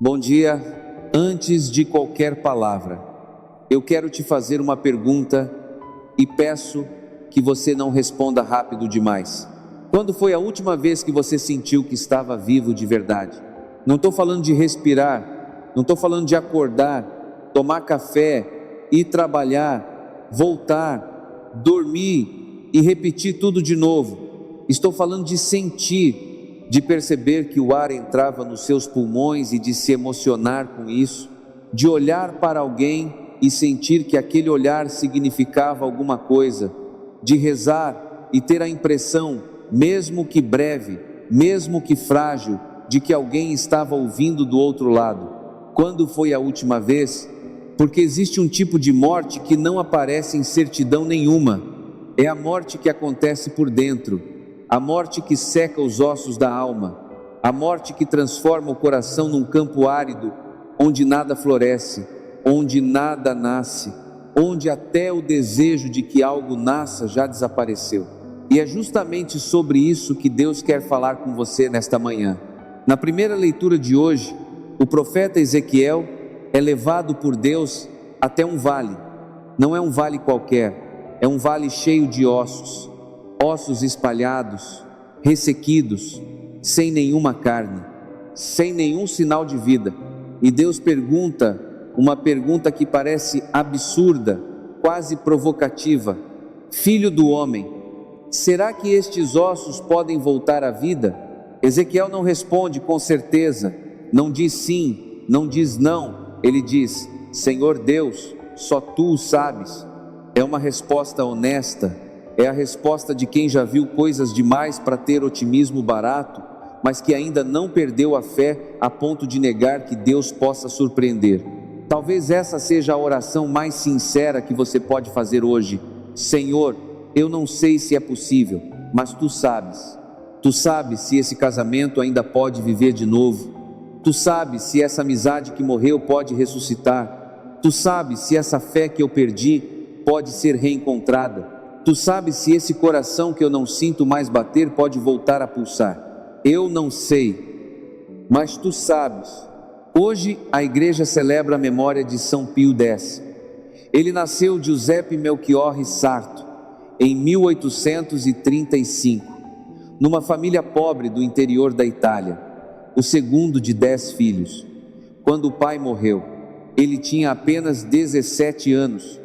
Bom dia. Antes de qualquer palavra, eu quero te fazer uma pergunta e peço que você não responda rápido demais. Quando foi a última vez que você sentiu que estava vivo de verdade? Não estou falando de respirar, não estou falando de acordar, tomar café, ir trabalhar, voltar, dormir e repetir tudo de novo. Estou falando de sentir, de perceber que o ar entrava nos seus pulmões e de se emocionar com isso, de olhar para alguém e sentir que aquele olhar significava alguma coisa, de rezar e ter a impressão, mesmo que breve, mesmo que frágil, de que alguém estava ouvindo do outro lado. Quando foi a última vez? Porque existe um tipo de morte que não aparece em certidão nenhuma. É a morte que acontece por dentro, a morte que seca os ossos da alma, a morte que transforma o coração num campo árido, onde nada floresce, onde nada nasce, onde até o desejo de que algo nasça já desapareceu. E é justamente sobre isso que Deus quer falar com você nesta manhã. Na primeira leitura de hoje, o profeta Ezequiel é levado por Deus até um vale. Não é um vale qualquer, é um vale cheio de ossos, ossos espalhados, ressequidos, sem nenhuma carne, sem nenhum sinal de vida. E Deus pergunta uma pergunta que parece absurda, quase provocativa: Filho do homem, será que estes ossos podem voltar à vida? Ezequiel não responde com certeza, não diz sim, não diz não, ele diz: Senhor Deus, só Tu o sabes. É uma resposta honesta, é a resposta de quem já viu coisas demais para ter otimismo barato, mas que ainda não perdeu a fé a ponto de negar que Deus possa surpreender. Talvez essa seja a oração mais sincera que você pode fazer hoje: Senhor, eu não sei se é possível, mas Tu sabes. Tu sabes se esse casamento ainda pode viver de novo. Tu sabes se essa amizade que morreu pode ressuscitar. Tu sabes se essa fé que eu perdi pode ser reencontrada. Tu sabes se esse coração que eu não sinto mais bater pode voltar a pulsar. Eu não sei, mas Tu sabes. Hoje a igreja celebra a memória de São Pio X. Ele nasceu Giuseppe Melchiorre Sarto em 1835, numa família pobre do interior da Itália, o segundo de 10 filhos. Quando o pai morreu, ele tinha apenas 17 anos.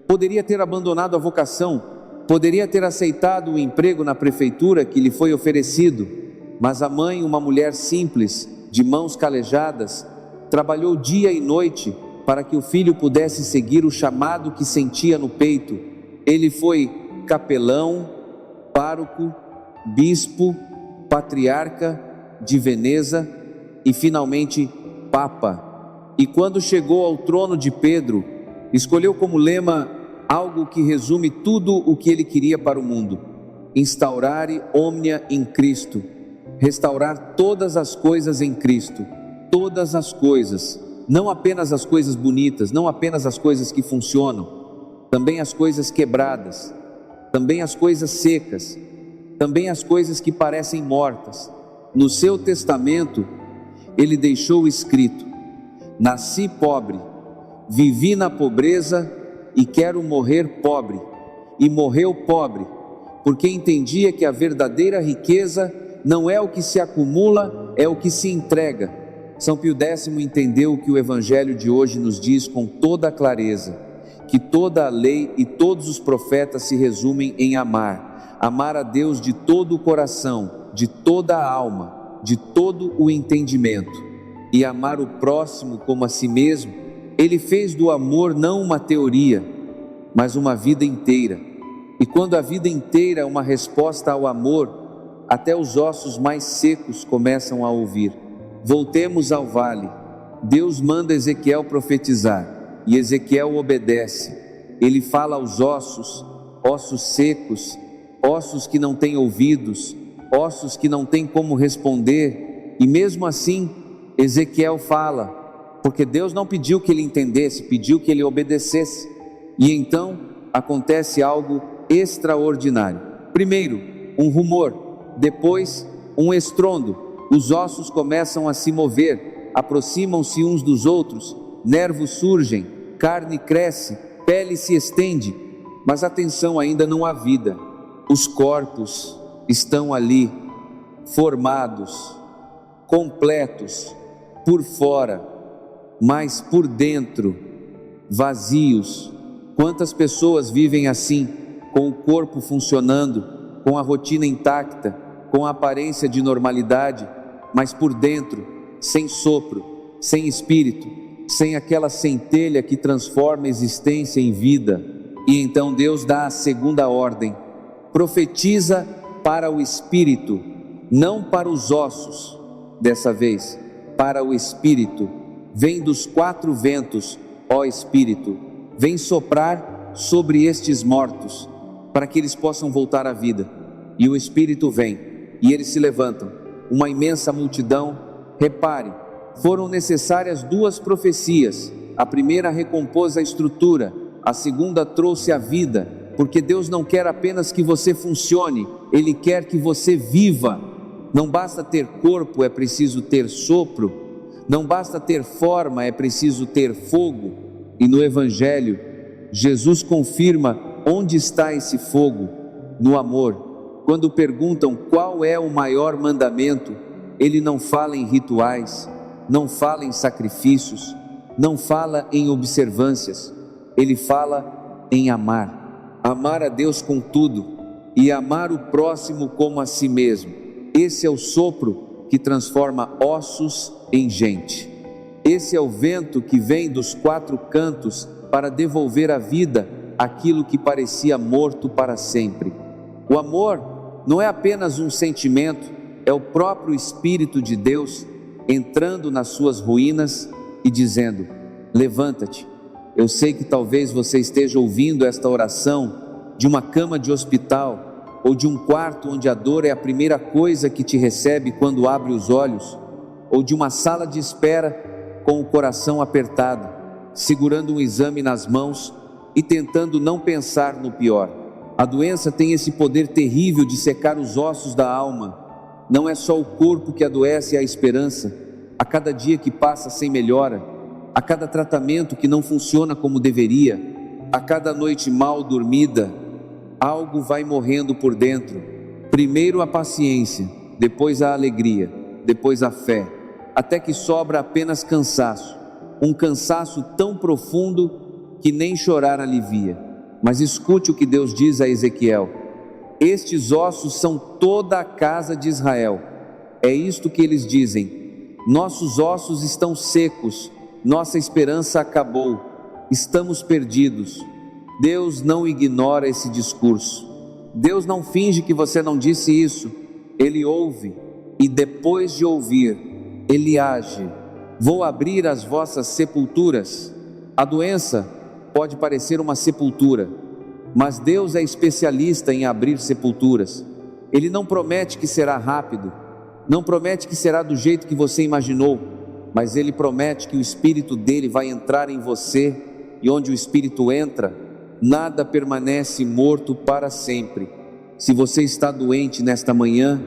Poderia ter abandonado a vocação, poderia ter aceitado o emprego na prefeitura que lhe foi oferecido, mas a mãe, uma mulher simples, de mãos calejadas, trabalhou dia e noite para que o filho pudesse seguir o chamado que sentia no peito. Ele foi capelão, pároco, bispo, patriarca de Veneza e finalmente papa. E quando chegou ao trono de Pedro, escolheu como lema algo que resume tudo o que ele queria para o mundo: instaurare omnia in Cristo, restaurar todas as coisas em Cristo. Todas as coisas, não apenas as coisas bonitas, não apenas as coisas que funcionam, também as coisas quebradas, também as coisas secas, também as coisas que parecem mortas. No seu testamento, ele deixou escrito: nasci pobre, vivi na pobreza e quero morrer pobre. E morreu pobre, porque entendia que a verdadeira riqueza não é o que se acumula, é o que se entrega. São Pio X entendeu o que o Evangelho de hoje nos diz com toda a clareza: que toda a lei e todos os profetas se resumem em amar a Deus de todo o coração, de toda a alma, de todo o entendimento, e amar o próximo como a si mesmo. Ele fez do amor não uma teoria, mas uma vida inteira. E quando a vida inteira é uma resposta ao amor, até os ossos mais secos começam a ouvir. Voltemos ao vale. Deus manda Ezequiel profetizar, e Ezequiel obedece. Ele fala aos ossos, ossos secos, ossos que não têm ouvidos, ossos que não têm como responder. E mesmo assim, Ezequiel fala, porque Deus não pediu que ele entendesse, pediu que ele obedecesse. E então acontece algo extraordinário. Primeiro, um rumor, depois um estrondo. Os ossos começam a se mover, aproximam-se uns dos outros, nervos surgem, carne cresce, pele se estende, mas atenção, ainda não há vida. Os corpos estão ali, formados, completos, por fora, mas por dentro, vazios. Quantas pessoas vivem assim, com o corpo funcionando, com a rotina intacta, com a aparência de normalidade, mas por dentro, sem sopro, sem espírito, sem aquela centelha que transforma a existência em vida. E então Deus dá a segunda ordem: profetiza para o espírito, não para os ossos, dessa vez, para o espírito. Vem dos quatro ventos, ó Espírito, vem soprar sobre estes mortos, para que eles possam voltar à vida. E o Espírito vem, e eles se levantam, uma imensa multidão. Repare, foram necessárias duas profecias. A primeira recompôs a estrutura, a segunda trouxe a vida, porque Deus não quer apenas que você funcione, Ele quer que você viva. Não basta ter corpo, é preciso ter sopro. Não basta ter forma, é preciso ter fogo. E no Evangelho, Jesus confirma onde está esse fogo: no amor. Quando perguntam qual é o maior mandamento, Ele não fala em rituais, não fala em sacrifícios, não fala em observâncias. Ele fala em amar. Amar a Deus com tudo e amar o próximo como a si mesmo. Esse é o sopro que transforma ossos em gente. Esse é o vento que vem dos quatro cantos para devolver à vida aquilo que parecia morto para sempre. O amor não é apenas um sentimento, é o próprio Espírito de Deus entrando nas suas ruínas e dizendo: levanta-te. Eu sei que talvez você esteja ouvindo esta oração de uma cama de hospital, ou de um quarto onde a dor é a primeira coisa que te recebe quando abre os olhos, ou de uma sala de espera com o coração apertado, segurando um exame nas mãos e tentando não pensar no pior. A doença tem esse poder terrível de secar os ossos da alma. Não é só o corpo que adoece, a esperança. A cada dia que passa sem melhora, a cada tratamento que não funciona como deveria, a cada noite mal dormida, algo vai morrendo por dentro. Primeiro a paciência, depois a alegria, depois a fé, até que sobra apenas cansaço. Um cansaço tão profundo que nem chorar alivia. Mas escute o que Deus diz a Ezequiel: estes ossos são toda a casa de Israel. É isto que eles dizem: nossos ossos estão secos, nossa esperança acabou, estamos perdidos. Deus não ignora esse discurso. Deus não finge que você não disse isso. Ele ouve, e depois de ouvir, Ele age. Vou abrir as vossas sepulturas. A doença pode parecer uma sepultura, mas Deus é especialista em abrir sepulturas. Ele não promete que será rápido, não promete que será do jeito que você imaginou, mas Ele promete que o Espírito dele vai entrar em você, e onde o Espírito entra, nada permanece morto para sempre. Se você está doente nesta manhã,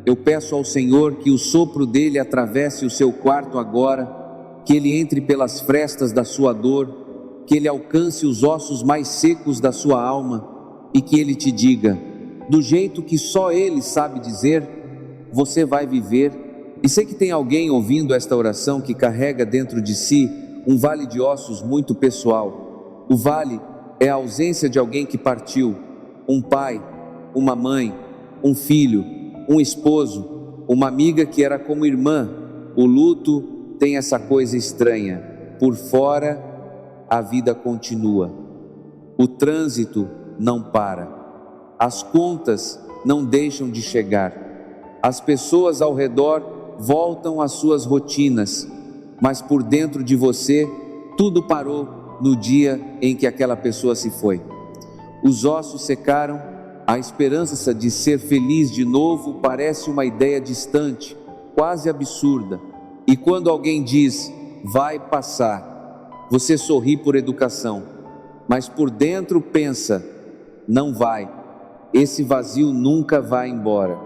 eu peço ao Senhor que o sopro dele atravesse o seu quarto agora, que ele entre pelas frestas da sua dor, que ele alcance os ossos mais secos da sua alma e que ele te diga, do jeito que só ele sabe dizer: você vai viver. E sei que tem alguém ouvindo esta oração que carrega dentro de si um vale de ossos muito pessoal. O vale é a ausência de alguém que partiu, um pai, uma mãe, um filho, um esposo, uma amiga que era como irmã. O luto tem essa coisa estranha: por fora a vida continua, o trânsito não para, as contas não deixam de chegar, as pessoas ao redor voltam às suas rotinas, mas por dentro de você tudo parou no dia em que aquela pessoa se foi. Os ossos secaram, a esperança de ser feliz de novo parece uma ideia distante, quase absurda. E quando alguém diz, vai passar, você sorri por educação, mas por dentro pensa, não vai, esse vazio nunca vai embora.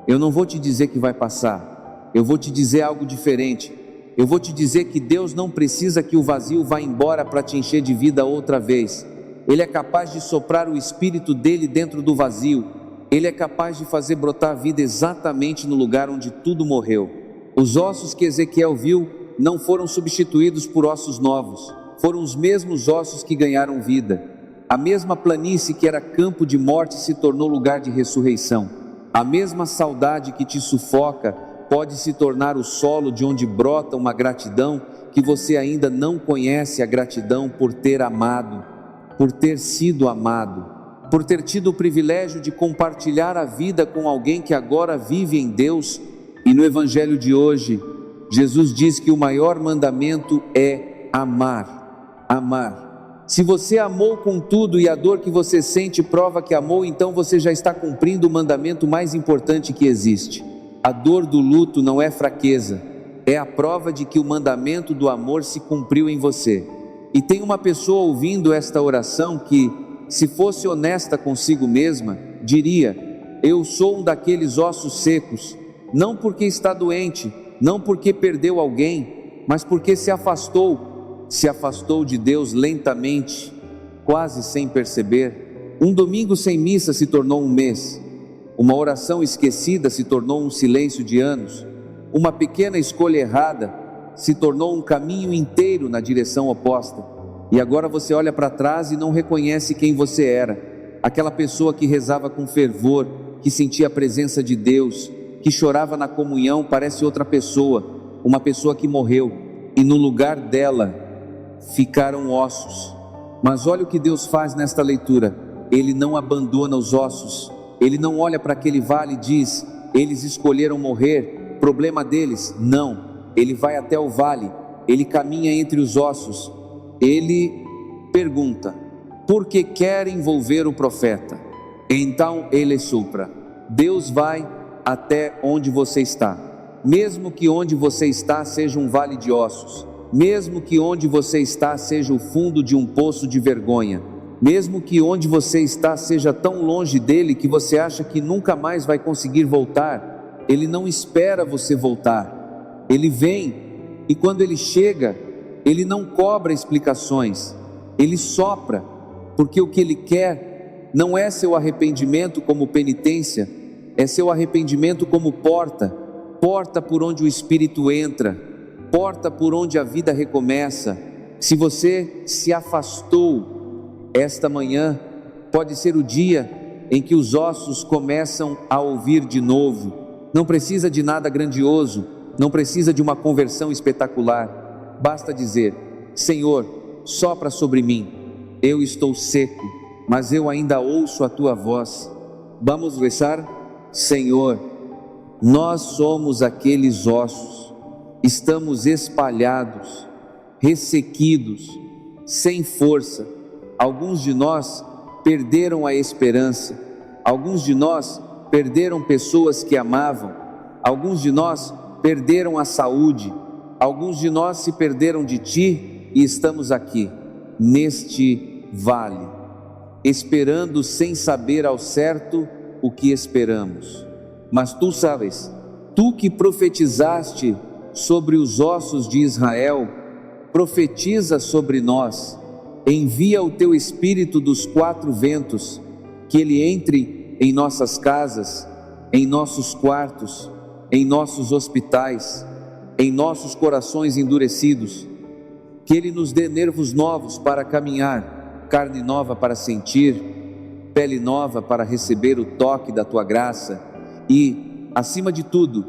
Eu não vou te dizer que vai passar, eu vou te dizer algo diferente. Eu vou te dizer que Deus não precisa que o vazio vá embora para te encher de vida outra vez. Ele é capaz de soprar o Espírito dele dentro do vazio. Ele é capaz de fazer brotar vida exatamente no lugar onde tudo morreu. Os ossos que Ezequiel viu não foram substituídos por ossos novos. Foram os mesmos ossos que ganharam vida. A mesma planície que era campo de morte se tornou lugar de ressurreição. A mesma saudade que te sufoca pode se tornar o solo de onde brota uma gratidão que você ainda não conhece, a gratidão por ter amado, por ter sido amado, por ter tido o privilégio de compartilhar a vida com alguém que agora vive em Deus. E no Evangelho de hoje, Jesus diz que o maior mandamento é amar, amar. Se você amou com tudo e a dor que você sente prova que amou, então você já está cumprindo o mandamento mais importante que existe. A dor do luto não é fraqueza, é a prova de que o mandamento do amor se cumpriu em você. E tem uma pessoa ouvindo esta oração que, se fosse honesta consigo mesma, diria: eu sou um daqueles ossos secos, não porque está doente, não porque perdeu alguém, mas porque se afastou de Deus lentamente, quase sem perceber. Um domingo sem missa se tornou um mês. Uma oração esquecida se tornou um silêncio de anos. Uma pequena escolha errada se tornou um caminho inteiro na direção oposta. E agora você olha para trás e não reconhece quem você era. Aquela pessoa que rezava com fervor, que sentia a presença de Deus, que chorava na comunhão, parece outra pessoa, uma pessoa que morreu. E no lugar dela ficaram ossos. Mas olha o que Deus faz nesta leitura. Ele não abandona os ossos. Ele não olha para aquele vale e diz: eles escolheram morrer, problema deles. Não, ele vai até o vale, ele caminha entre os ossos. Ele pergunta: por que quer envolver o profeta? Então ele supra. Deus vai até onde você está. Mesmo que onde você está seja um vale de ossos, mesmo que onde você está seja o fundo de um poço de vergonha, mesmo que onde você está seja tão longe dele que você acha que nunca mais vai conseguir voltar, ele não espera você voltar. Ele vem, e quando ele chega, ele não cobra explicações, ele sopra, porque o que ele quer não é seu arrependimento como penitência, é seu arrependimento como porta por onde o Espírito entra, porta por onde a vida recomeça. Se você se afastou, esta manhã pode ser o dia em que os ossos começam a ouvir de novo. Não precisa de nada grandioso, não precisa de uma conversão espetacular. Basta dizer: Senhor, sopra sobre mim. Eu estou seco, mas eu ainda ouço a tua voz. Vamos rezar? Senhor, nós somos aqueles ossos, estamos espalhados, ressequidos, sem força. Alguns de nós perderam a esperança, alguns de nós perderam pessoas que amavam, alguns de nós perderam a saúde, alguns de nós se perderam de ti e estamos aqui, neste vale, esperando sem saber ao certo o que esperamos. Mas tu sabes, tu que profetizaste sobre os ossos de Israel, profetiza sobre nós. Envia o teu Espírito dos quatro ventos, que ele entre em nossas casas, em nossos quartos, em nossos hospitais, em nossos corações endurecidos, que ele nos dê nervos novos para caminhar, carne nova para sentir, pele nova para receber o toque da tua graça e, acima de tudo,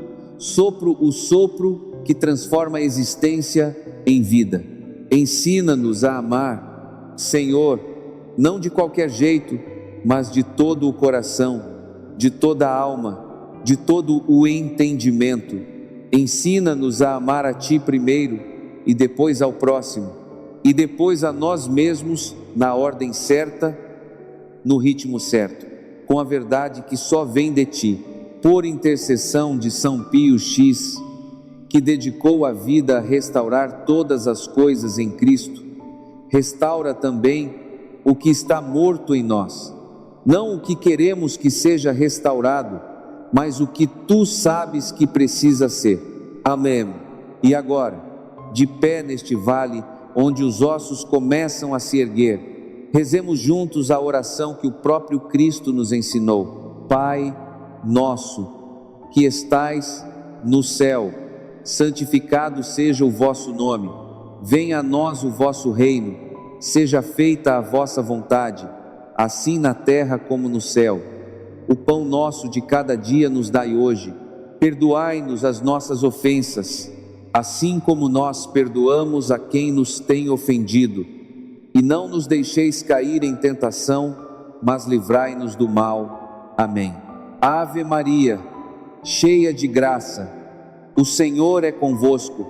o sopro que transforma a existência em vida. Ensina-nos a amar, Senhor, não de qualquer jeito, mas de todo o coração, de toda a alma, de todo o entendimento. Ensina-nos a amar a Ti primeiro e depois ao próximo, e depois a nós mesmos na ordem certa, no ritmo certo, com a verdade que só vem de Ti. Por intercessão de São Pio X, que dedicou a vida a restaurar todas as coisas em Cristo, restaura também o que está morto em nós, não o que queremos que seja restaurado, mas o que Tu sabes que precisa ser. Amém. E agora, de pé neste vale, onde os ossos começam a se erguer. Rezemos juntos a oração que o próprio Cristo nos ensinou. Pai nosso, que estais no céu, santificado seja o vosso nome. Venha a nós o vosso reino. Seja feita a vossa vontade, assim na terra como no céu. O pão nosso de cada dia nos dai hoje. Perdoai-nos as nossas ofensas, assim como nós perdoamos a quem nos tem ofendido. E não nos deixeis cair em tentação, mas livrai-nos do mal. Amém. Ave Maria, cheia de graça, o Senhor é convosco.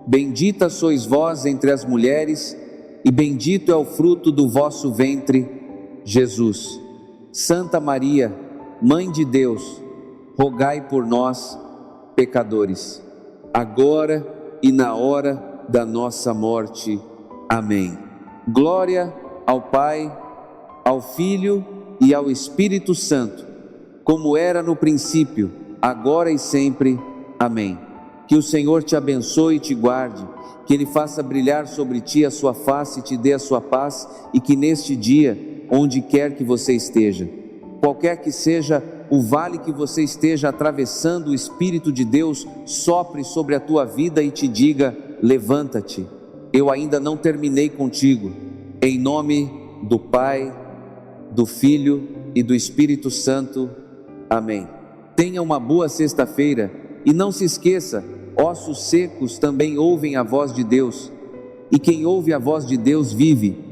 Bendita sois vós entre as mulheres, e bendito é o fruto do vosso ventre, Jesus. Santa Maria, Mãe de Deus, rogai por nós, pecadores, agora e na hora da nossa morte. Amém. Glória ao Pai, ao Filho e ao Espírito Santo, como era no princípio, agora e sempre. Amém. Que o Senhor te abençoe e te guarde, que Ele faça brilhar sobre ti a sua face e te dê a sua paz, e que neste dia, onde quer que você esteja, qualquer que seja o vale que você esteja atravessando, o Espírito de Deus sopre sobre a tua vida e te diga: levanta-te, eu ainda não terminei contigo. Em nome do Pai, do Filho e do Espírito Santo. Amém. Tenha uma boa sexta-feira e não se esqueça, ossos secos também ouvem a voz de Deus, e quem ouve a voz de Deus vive.